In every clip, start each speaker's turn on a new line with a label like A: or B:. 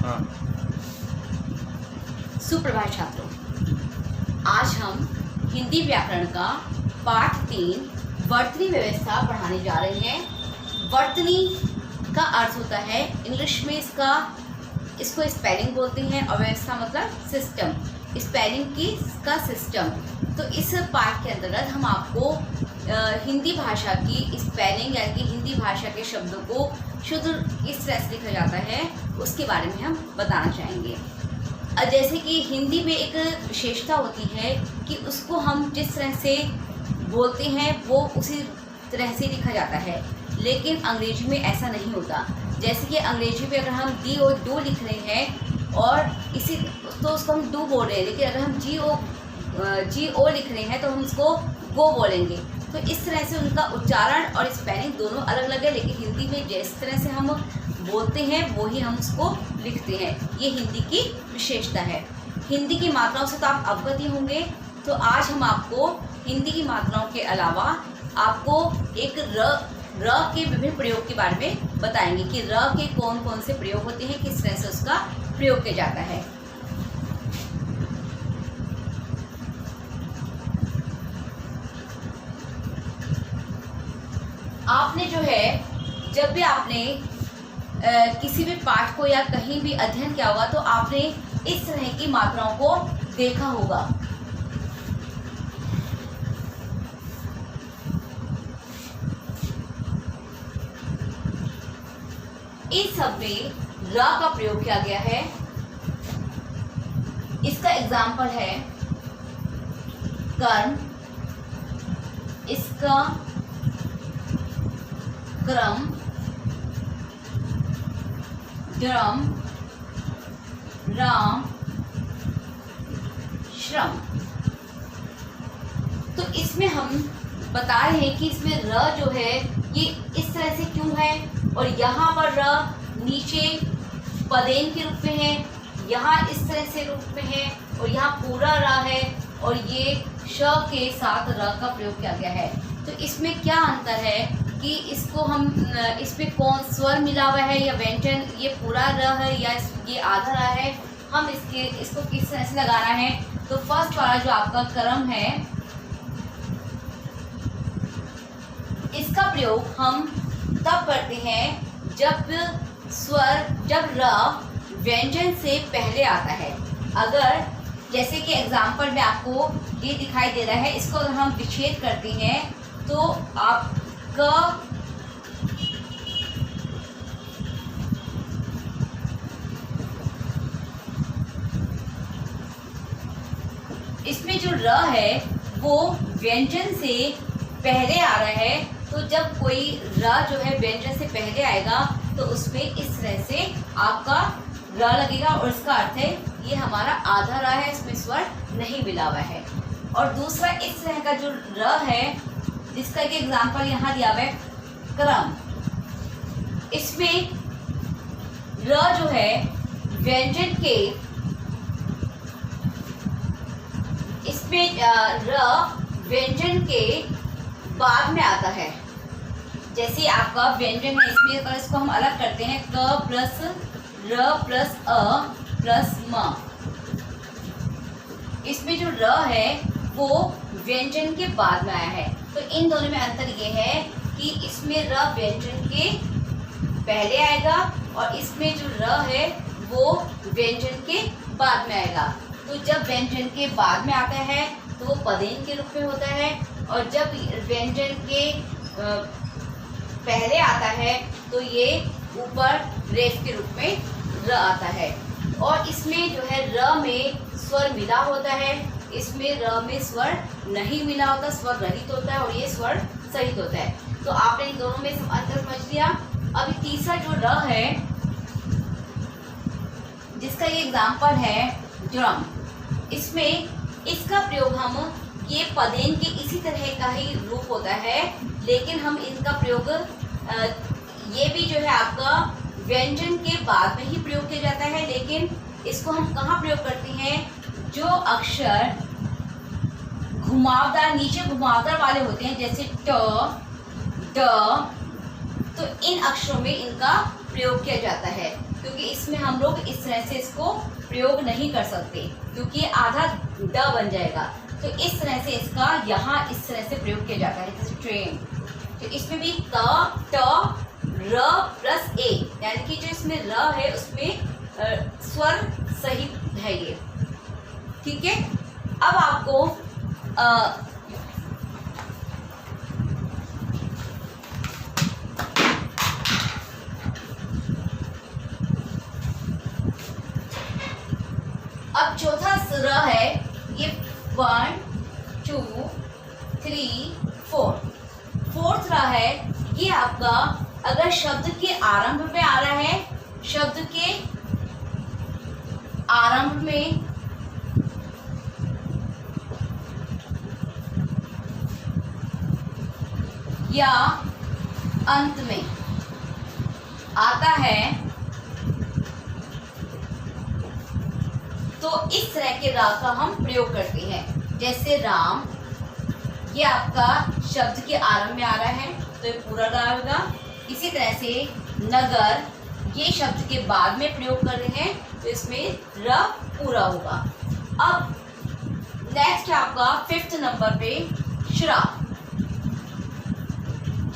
A: हाँ।
B: सुप्रभात छात्रों, आज हम हिंदी व्याकरण का पाठ 3 वर्तनी व्यवस्था पढ़ाने जा रहे हैं। वर्तनी का अर्थ होता है इंग्लिश में इसको स्पेलिंग बोलते हैं और व्यवस्था मतलब सिस्टम, स्पेलिंग का सिस्टम। तो इस पाठ के अंतर्गत हम आपको हिंदी भाषा की स्पेलिंग यानी कि हिंदी भाषा के शब्दों को शुद्ध किस तरह से लिखा जाता है उसके बारे में हम बताना चाहेंगे। जैसे कि हिंदी में एक विशेषता होती है कि उसको हम जिस तरह से बोलते हैं वो उसी तरह से लिखा जाता है, लेकिन अंग्रेजी में ऐसा नहीं होता। जैसे कि अंग्रेजी में अगर हम डी और डू लिख रहे हैं और इसी तो उसको हम डू बोल रहे हैं, लेकिन अगर हम जी ओ लिख रहे हैं तो हम उसको गो बोलेंगे। तो इस तरह से उनका उच्चारण और स्पेलिंग दोनों अलग अलग है, लेकिन हिंदी में जिस तरह से हम बोलते हैं वही हम उसको लिखते हैं। ये हिंदी की विशेषता है। हिंदी की मात्राओं से तो आप अवगत ही होंगे, तो आज हम आपको हिंदी की मात्राओं के अलावा आपको एक र के विभिन्न प्रयोग के बारे में बताएंगे कि र के कौन कौन से प्रयोग होते हैं, किस तरह से उसका प्रयोग किया जाता है। आपने जो है जब भी आपने किसी भी पाठ को या कहीं भी अध्ययन किया होगा तो आपने इस तरह की मात्राओं को देखा होगा। इस सब में र का प्रयोग किया गया है। इसका एग्जाम्पल है कर्म, इसका क्रम, ड्रम, राम, श्रम। तो इसमें हम बता रहे हैं कि इसमें र जो है ये इस तरह से क्यों है, और यहाँ पर र नीचे पदेन के रूप में है, यहाँ इस तरह से रूप में है, और यहाँ पूरा र है, और ये श के साथ र का प्रयोग किया गया है। तो इसमें क्या अंतर है कि इसको हम इसमें कौन स्वर मिला हुआ है या व्यंजन, ये पूरा र है या ये आधा र है, हम इसको किस तरह से लगाना है। तो फर्स्ट वाला जो आपका कर्म है, इसका प्रयोग हम तब करते हैं जब र व्यंजन से पहले आता है। अगर जैसे कि एग्जाम्पल में आपको ये दिखाई दे रहा है, इसको अगर हम विच्छेद करते हैं तो आपका इसमें जो र है वो व्यंजन से पहले आ रहा है। तो जब कोई र जो है व्यंजन से पहले आएगा तो उसमें इस तरह से आपका र लगेगा, और इसका अर्थ है ये हमारा आधा र है, इसमें स्वर नहीं मिला हुआ है। और दूसरा इस तरह का जो र है जिसका एक एग्जाम्पल यहाँ दिया हुआ है क्रम, इसमें र जो है व्यंजन के व्यंजन के बाद में आता है। जैसे आपका व्यंजन है, इसमें अगर इसको हम अलग करते हैं क प्लस र प्लस अ प्लस म, इसमें जो र है वो व्यंजन के बाद में आया है। तो इन दोनों में अंतर ये है कि इसमें र व्यंजन के पहले आएगा और इसमें जो र है वो व्यंजन के बाद में आएगा। तो जब व्यंजन के बाद में आता है तो वो पदेन के रूप में होता है, और जब व्यंजन के पहले आता है तो ये ऊपर रेफ के रूप में र आता है। और इसमें जो है र में स्वर मिला होता है, इसमें र में स्वर नहीं मिला होता, स्वर रहित होता है, और ये स्वर सहित होता है। तो आपने इन दोनों में अंतर समझ लिया। अब तीसरा जो र है जिसका ये एग्जाम्पल है ड्रम, इसमें इसका प्रयोग हम ये पदेन के इसी तरह का ही रूप होता है, लेकिन हम इनका प्रयोग ये भी जो है आपका व्यंजन के बाद में ही प्रयोग किया जाता है। लेकिन इसको हम कहाँ प्रयोग करते हैं, जो अक्षर घुमावदार नीचे घुमावदार वाले होते हैं जैसे ट ड, तो इन अक्षरों में इनका प्रयोग किया जाता है। क्योंकि इसमें हम लोग इस तरह से इसको प्रयोग नहीं कर सकते, क्योंकि आधा ड बन जाएगा। तो इस तरह से इसका यहाँ इस तरह से प्रयोग किया जाता है, जैसे ट्रेन। तो इसमें भी त, ट, र प्लस ए, यानी कि जो इसमें र है उसमें स्वर सहित है ये। ठीक है, अब आपको अब चौथा र है, ये 1 2 3 4। फोर्थ र है, ये आपका अगर शब्द के आरंभ में आ रहा है, शब्द के आरंभ में या अंत में आता है, तो इस तरह के रा का हम प्रयोग करते हैं। जैसे राम, ये आपका शब्द के आरंभ में आ रहा है तो ये पूरा रा होगा। इसी तरह से नगर, ये शब्द के बाद में प्रयोग कर रहे हैं तो इसमें र पूरा होगा। अब नेक्स्ट आपका 5th नंबर पे श्रा।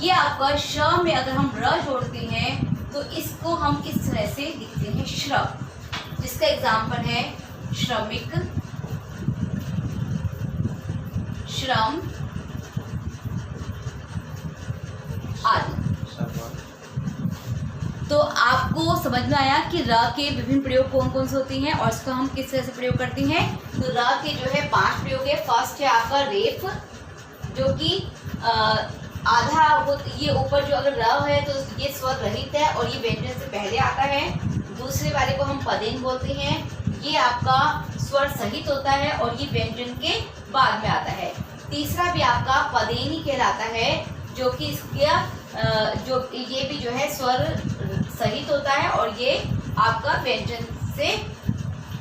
B: ये आपका श में अगर हम र जोड़ते हैं तो इसको हम इस तरह से लिखते हैं श्र, जिसका एग्जाम्पल है श्रमिक, श्रम आदि। तो आपको समझ में आया कि र के विभिन्न प्रयोग कौन कौन से होते हैं और इसको हम किस तरह से प्रयोग करते हैं। तो र के जो है 5 प्रयोग है। फर्स्ट है आपका रेफ, जो कि आधा ये ऊपर जो अगर र है तो ये स्वर रहित है और ये व्यंजन से पहले आता है। दूसरे वाले को हम पदेन बोलते हैं, ये आपका स्वर सहित होता है और ये व्यंजन के बाद में आता है। तीसरा भी आपका पदेनी कहलाता है, जो कि इसका जो ये भी जो है स्वर सहित होता है और ये आपका व्यंजन से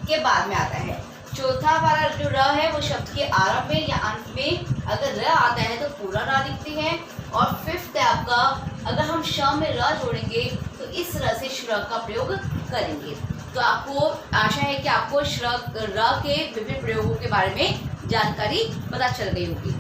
B: के बाद में आता है। चौथा वाला जो र है वो शब्द के आरंभ में या अंत में अगर र आता है तो पूरा र लिखते हैं। और 5th है आपका, अगर हम श में र जोड़ेंगे तो इस तरह से श्र का प्रयोग करेंगे। तो आपको आशा है कि आपको र के विभिन्न प्रयोगों के बारे में जानकारी पता चल गई होगी।